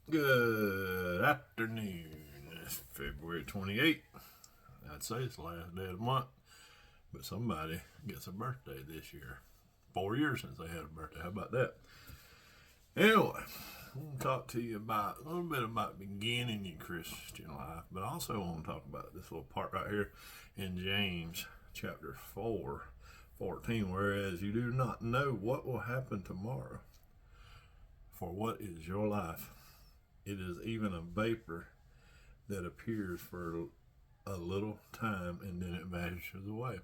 Good afternoon. It's February 28th. I'd say it's the last day of the month, but somebody gets a birthday this year. 4 years since they had a birthday. How about that? Anyway, I want to talk to you about a little bit about beginning your Christian life, but I also want to talk about this little part right here in James chapter 4:14. Whereas you do not know what will happen tomorrow, for what is your life? It is even a vapor that appears for a little time and then it vanishes away.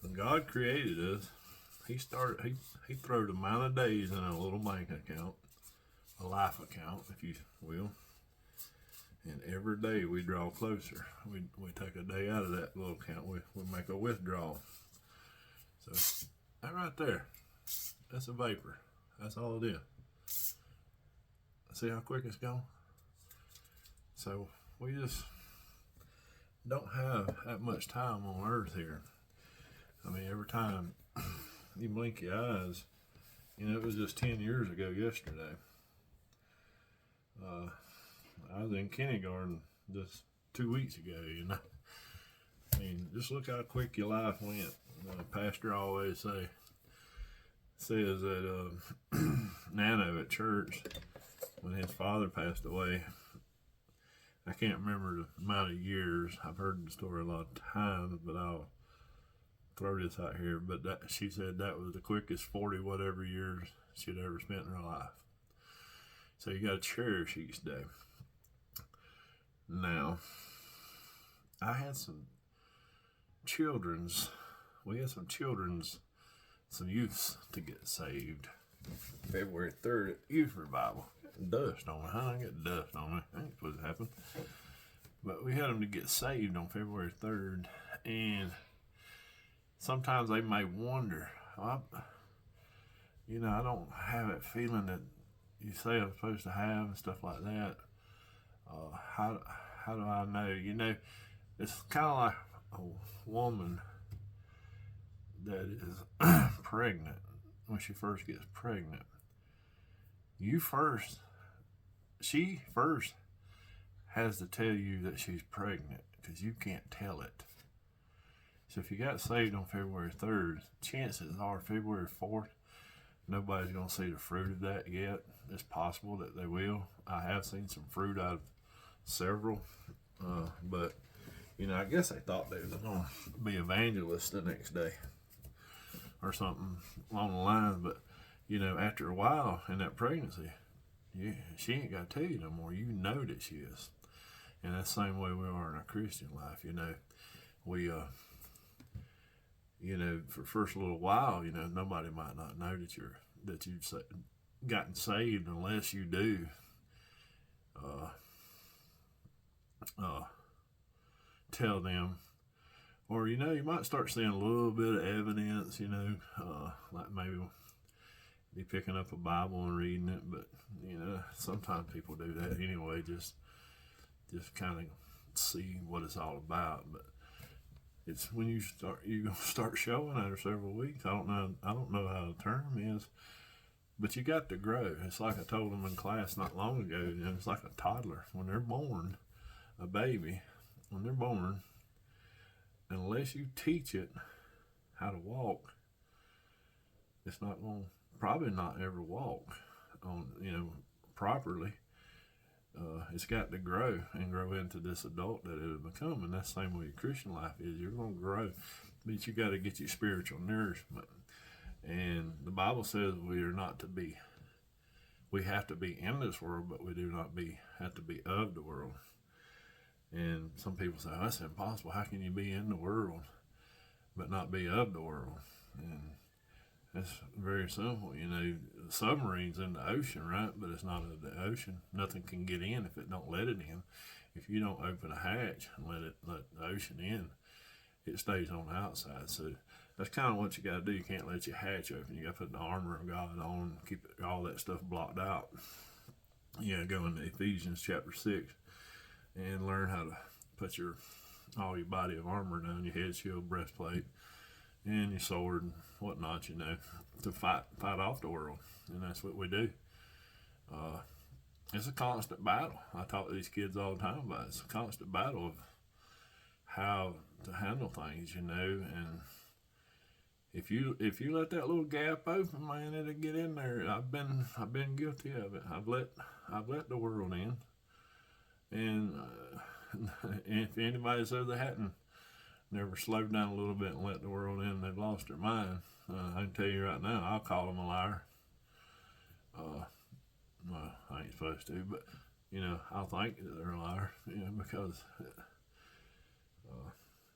When God created us, he threw the amount of days in a little bank account, a life account, if you will. And every day we draw closer. We take a day out of that little account. We make a withdrawal. So that right there, that's a vapor. That's all it is. See how quick it's going? So we just don't have that much time on earth here. I mean, every time you blink your eyes, it was just 10 years ago yesterday. I was in kindergarten just 2 weeks ago. I mean, just look how quick your life went. The pastor always says that Nano at church, when his father passed away, I can't remember the amount of years. I've heard the story a lot of times, but I'll throw this out here. But she said that was the quickest 40 whatever years she'd ever spent in her life. So you got to cherish each day. Now, I had some youths to get saved. February 3rd at Youth Revival. Dust on me. I get dust on me. I ain't supposed to happen. But we had them to get saved on February 3rd. And sometimes they may wonder, I don't have that feeling that you say I'm supposed to have and stuff like that. How do I know? It's kind of like a woman that is pregnant. When she first gets pregnant, she first has to tell you that she's pregnant because you can't tell it. So if you got saved on February 3rd, chances are February 4th, nobody's going to see the fruit of that yet. It's possible that they will. I have seen some fruit out of several, but I guess they thought they were going to be evangelists the next day or something along the lines. But after a while in that pregnancy, she ain't got to tell you no more. You know that she is. And that's the same way we are in our Christian life. We for the first little while, nobody might not know that you've gotten saved unless you do tell them. Or you might start seeing a little bit of evidence, like maybe be picking up a Bible and reading it, but sometimes people do that anyway, just kind of see what it's all about. But it's when you're gonna start showing after several weeks. I don't know how the term is, but you got to grow. It's like I told them in class not long ago. It's like a toddler when they're born, a baby when they're born. Unless you teach it how to walk, it's not going to probably not ever walk on properly. It's got to grow and grow into this adult that it'll become, and that's the same way your Christian life is. You're going to grow, but you got to get your spiritual nourishment. And the Bible says we are not to be. We have to be in this world, but we do not have to be of the world. And some people say, that's impossible. How can you be in the world but not be of the world? And that's very simple. The submarine's in the ocean, right? But it's not in the ocean. Nothing can get in if it don't let it in. If you don't open a hatch and let the ocean in, it stays on the outside. So that's kind of what you got to do. You can't let your hatch open. You got to put the armor of God on, keep all that stuff blocked out. Go into Ephesians chapter 6. And learn how to put all your body of armor down, your head shield, breastplate, and your sword and whatnot, to fight off the world. And that's what we do. it's a constant battle. I talk to these kids all the time about it. It's a constant battle of how to handle things, and if you let that little gap open, man, it'll get in there. I've been guilty of it. I've let the world in, and if anybody says they hadn't never slowed down a little bit and let the world in, they've lost their mind. I can tell you right now, I'll call them a liar. Well, I ain't supposed to, but I'll think that they're a liar, because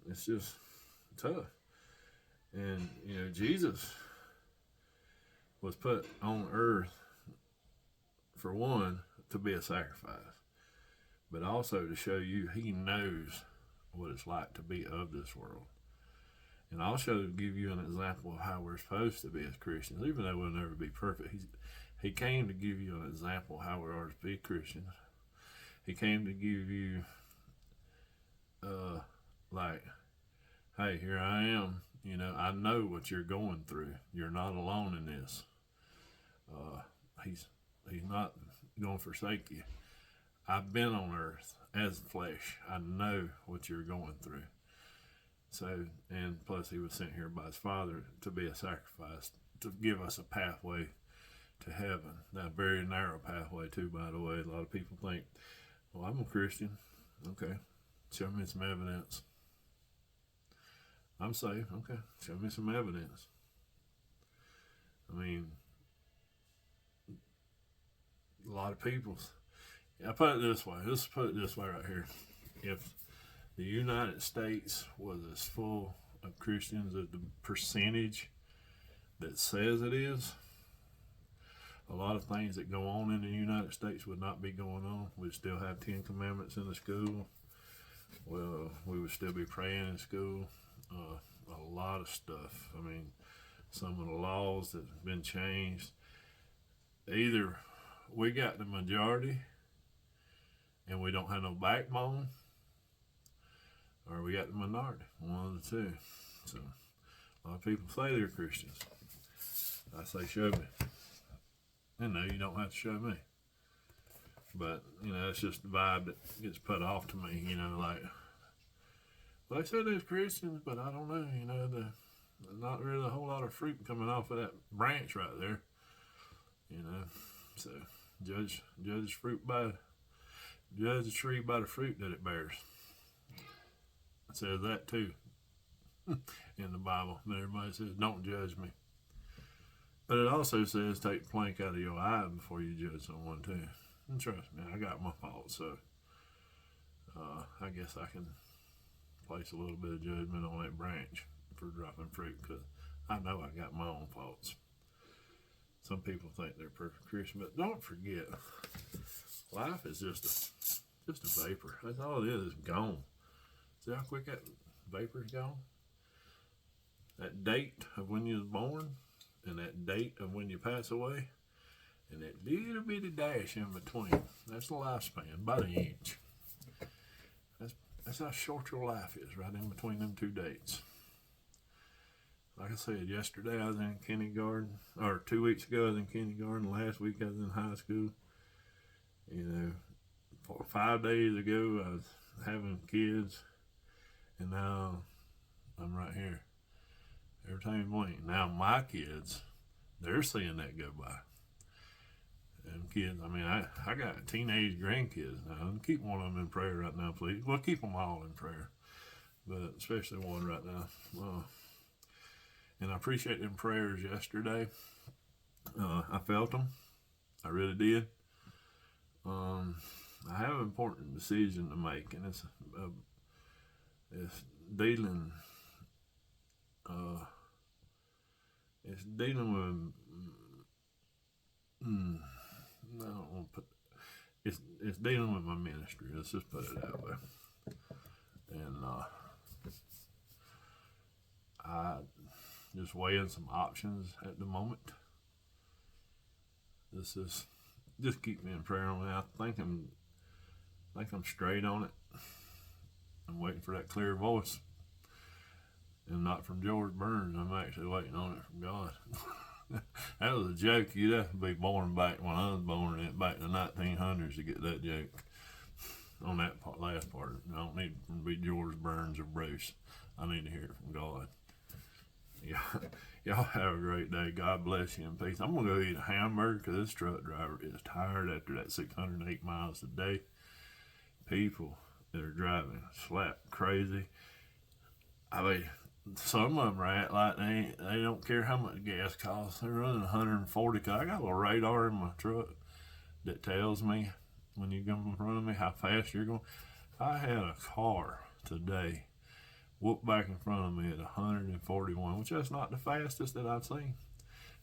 it's just tough. And Jesus was put on earth for one to be a sacrifice, but also to show you he knows what it's like to be of this world. And also give you an example of how we're supposed to be as Christians, even though we'll never be perfect. He came to give you an example of how we are to be Christians. He came to give you, like, hey, here I am. I know what you're going through. You're not alone in this. He's not going to forsake you. I've been on earth as flesh. I know what you're going through. So, and plus he was sent here by his Father to be a sacrifice, to give us a pathway to heaven. That very narrow pathway too, by the way. A lot of people think, well, I'm a Christian. Okay, show me some evidence. I'm saved. Okay, show me some evidence. I mean, a lot of people. I put it this way. Let's put it this way right here. If the United States was as full of Christians as the percentage that says it is, a lot of things that go on in the United States would not be going on. We'd still have 10 Commandments in the school. Well, we would still be praying in school. A lot of stuff. I mean, some of the laws that have been changed. Either we got the majority and we don't have no backbone, or we got the minority. One of the two. So, a lot of people say they're Christians. I say, show me. And no, you don't have to show me. But, it's just the vibe that gets put off to me, like, well, they said they're Christians, but I don't know, there's not really a whole lot of fruit coming off of that branch right there, so judge the tree by the fruit that it bears. It says that too in the Bible, but everybody says, don't judge me. But it also says, take the plank out of your eye before you judge someone too. And trust me, I got my faults, so I guess I can place a little bit of judgment on that branch for dropping fruit, because I know I got my own faults. Some people think they're perfect Christian, but don't forget, life is just a vapor. That's all it is. It's gone. See how quick that vapor's gone? That date of when you was born, and that date of when you pass away, and that little bitty dash in between, that's the lifespan, about an inch. That's how short your life is, right in between them two dates. Like I said, yesterday I was in kindergarten, or 2 weeks ago I was in kindergarten, last week I was in high school. 5 days ago I was having kids, and now I'm right here. Every time you blink. Now my kids, they're seeing that go by. And kids, I mean, I got teenage grandkids now. Keep one of them in prayer right now, please. Well, keep them all in prayer, but especially one right now. And I appreciate them prayers yesterday. I felt them. I really did. I have an important decision to make, and it's dealing. It's dealing with. I don't want to put. It's dealing with my ministry. Let's just put it that way. And I just weighing some options at the moment. This is just keep me in prayer on that. I think I'm straight on it. I'm waiting for that clear voice, and not from George Burns. I'm actually waiting on it from God. That was a joke. You'd have to be born back when I was born back in the 1900s to get that joke. On that part, last part, I don't need it to be George Burns or Bruce. I need to hear it from God. Yeah, y'all have a great day. God bless you and peace. I'm gonna go eat a hamburger because this truck driver is tired after that 608 miles a day. People that are driving slap crazy. I mean, some of them are act like they don't care how much gas costs. They're running 140. Cause I got a little radar in my truck that tells me when you come in front of me how fast you're going. I had a car today whoop back in front of me at 141, which that's not the fastest that I've seen.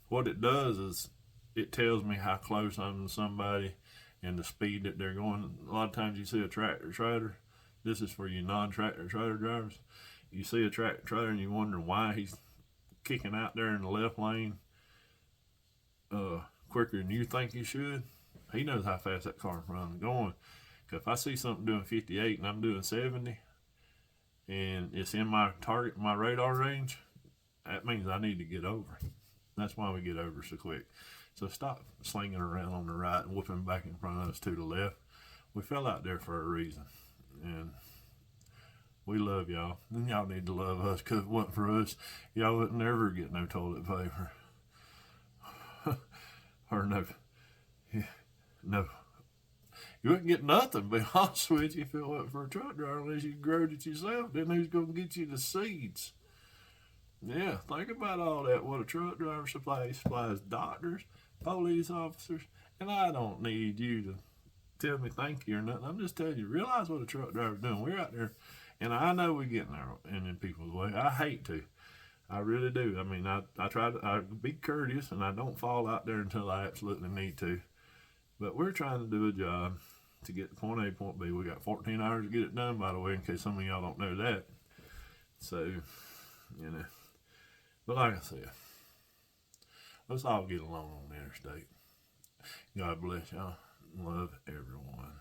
What it does is it tells me how close I'm to somebody and the speed that they're going. A lot of times you see a tractor trailer. This is for you non-tractor trailer drivers. You see a tractor trailer and you wonder why he's kicking out there in the left lane quicker than you think he should. He knows how fast that car in front of him is going. Because if I see something doing 58 and I'm doing 70 and it's in my target, my radar range, that means I need to get over. That's why we get over so quick. So stop slinging around on the right and whooping back in front of us to the left. We fell out there for a reason. And we love y'all. And y'all need to love us, because if it wasn't for us, y'all would never get no toilet paper. Or no. No. You wouldn't get nothing, to be honest with you, if it wasn't for a truck driver, unless you growed it yourself. Then who's going to get you the seeds? Yeah, think about all that. What a truck driver supplies doctors, police officers, and I don't need you to tell me thank you or nothing. I'm just telling you, realize what a truck driver's doing. We're out there, and I know we're getting there in people's way. I hate to. I really do. I mean, I try to be courteous, and I don't fall out there until I absolutely need to. But we're trying to do a job to get to point A to point B. We got 14 hours to get it done, by the way, in case some of y'all don't know that. So, you know. But like I said, let's all get along on the interstate. God bless y'all. Love everyone.